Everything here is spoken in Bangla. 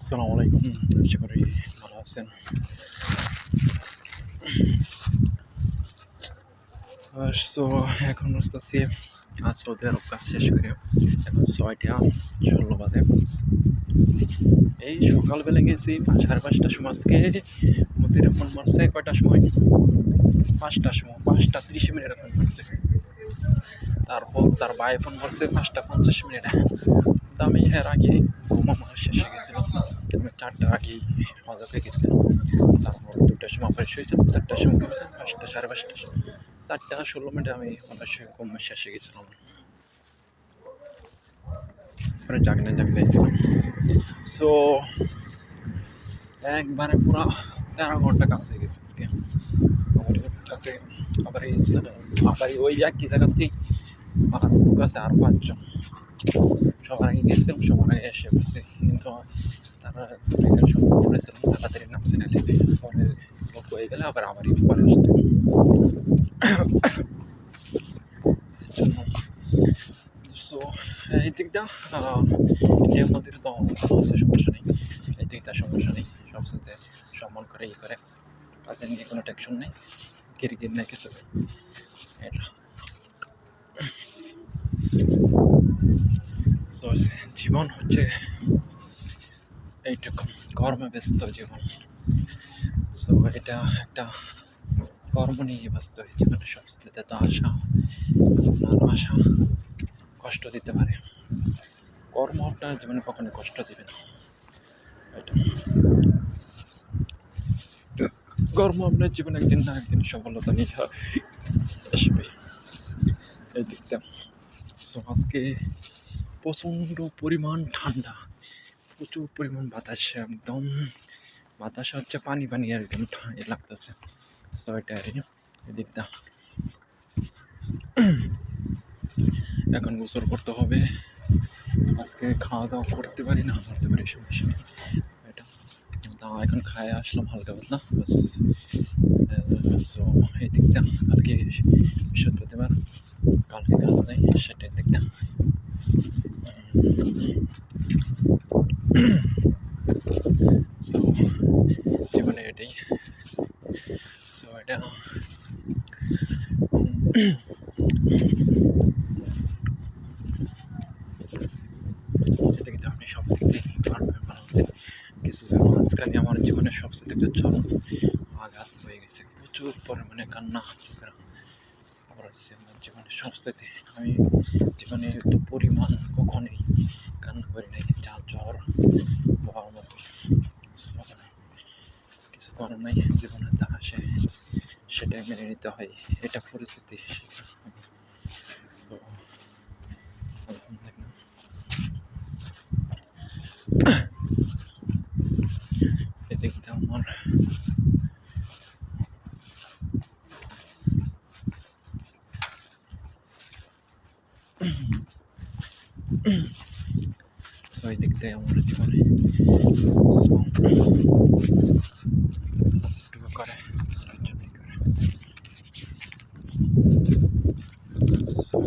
আসসালামু আলাইকুম। আশা করি ভালো আছেন। সো এখন আসতেছি সৌদি আরব কাজ শেষ করে। এখন ৬টা ১৬ বাজে। এই সকালবেলা গেছি ৫:৩০টার সময়। আজকে মতিরে ফোন মারছে কয়টার সময়? ৫টার সময়, ৫টা ৩০ মিনিটে ফোন মারছে। তারপর তার ভাই ফোন করছে ৫টা ৫০ মিনিটে। কিন্তু আমি এর আগে ঘুমানো শেষে গেছিলাম। আমি ৪টার আগেই হজে গেছিলাম। তারপর ২টার সময় ফ্রেশ হয়েছিলাম, ৪টার সময় ঘুমিয়েছিলাম, ৫টা ৫:৩০ ৪টা ১৬ মিনিটে আমি অবশ্যই ঘুম শেষে গেছিলাম। পরে জাগনা ছিলাম। সো একবারে পুরো ১৩ ঘন্টা কাজ হয়ে গেছে আজকে আমার কাছে। আবার ওই একই জায়গাতেই আমার লোক আছে আর ৫ জন। সবার আগে গেছিলাম, সবার আগে এসে বসে, কিন্তু তারা সময় পড়েছিলাম, তাড়াতাড়ি নামছে না লেগে। পরে লোক হয়ে গেলে আবার আমারই পরে আসতে জন্য। সো এই দিকটা ইন্ডিয়ার মধ্যে তো সমস্যা নেই, এই দিকটা সমস্যা নেই। সবসাথে সম্মান করে করে কাজে নিয়ে কোনো টেনশন নেই, কিরকির নেই কিছু। এটা সো জীবন হচ্ছে এইটুকু, কর্মে ব্যস্ত জীবন। সো এটা একটা কর্ম নিয়ে ব্যস্ত হয়ে জীবনে। সবসাথে তো আশা, ভালো আশা কষ্ট দিতে পারে, কর্ম আপনার জীবনে কখনো কষ্ট দিবে না। এটা কর্ম আপনার জীবনে একদিন না একদিন সফলতা নিয়ে আসবে, এই দিকটা। সো আজকে প্রচণ্ড পরিমাণ ঠান্ডা, প্রচুর পরিমাণ বাতাস, একদম বাতাস হচ্ছে পানি পানি একদম লাগতেছে। সো এটা এদিকটা এখন গোসল করতে হবে। আজকে খাওয়া দাওয়া করতে পারি না করতে পারি সমস্যা নেই। এটা তাও এখন খায় আসলাম হালকা পাতলা বাস। সো এই দিকটা কালকে বৃহস্পতিবার, কালকে কাজ নেই, সেটার দিকটা। সো জীবনে এটাই। সো এটা কিন্তু আপনি সব দিক দিয়ে পারবেন, ভালো আছেন। কিছু মাঝখানে আমার জীবনের সবচেয়ে একটা চরম আঘাত হয়ে গেছে, প্রচুর পরিমাণে কান্না করেছে আমার জীবনে সবচেয়ে। আমি জীবনে এত পরিমাণ কখনোই কান্না করি নাই, যা জ্বর হওয়ার মতো। কিছু করার নাই, জীবনে যা আসে সেটাই মেনে নিতে হয়, এটা পরিস্থিতি। সো আলহামদুলিল্লাহ এদিকটা আমার সো এই দিক থেকে আমার জীবনে